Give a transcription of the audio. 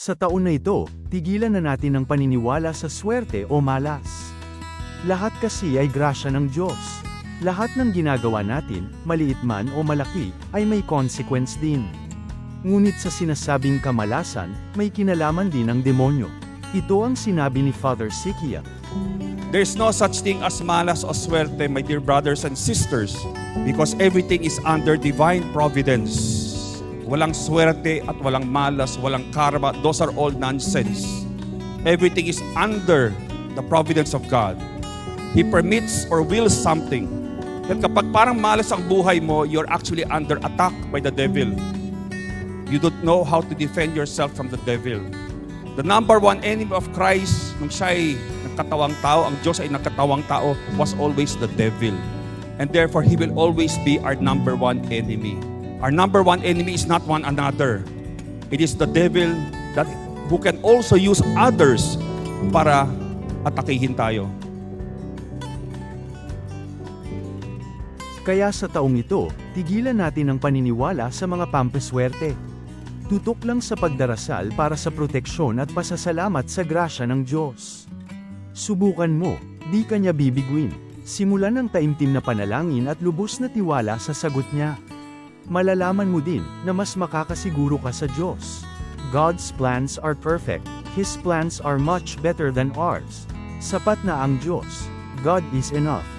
Sa taon na ito, tigilan na natin ang paniniwala sa swerte o malas. Lahat kasi ay grasya ng Diyos. Lahat ng ginagawa natin, maliit man o malaki, ay may consequence din. Ngunit sa sinasabing kamalasan, may kinalaman din ang demonyo. Ito ang sinabi ni Father Sikia. There's no such thing as malas o swerte, my dear brothers and sisters, because everything is under divine providence. Walang swerte at walang malas, walang karma. Those are all nonsense. Everything is under the providence of God. He permits or wills something. At kapag parang malas ang buhay mo, you're actually under attack by the devil. You don't know how to defend yourself from the devil. The number one enemy of Christ, nung siya ay nagkatawang tao, ang Diyos ay nagkatawang tao, was always the devil. And therefore, He will always be our number one enemy. Our number one enemy is not one another. It is the devil who can also use others para atakihin tayo. Kaya sa taong ito, tigilan natin ang paniniwala sa mga pampaswerte. Tutok lang sa pagdarasal para sa proteksyon at pasasalamat sa grasya ng Diyos. Subukan mo, di ka niya bibiguin. Simulan ng taimtim na panalangin at lubos na tiwala sa sagot niya. Malalaman mo din na mas makakasiguro ka sa Diyos. God's plans are perfect. His plans are much better than ours. Sapat na ang Diyos. God is enough.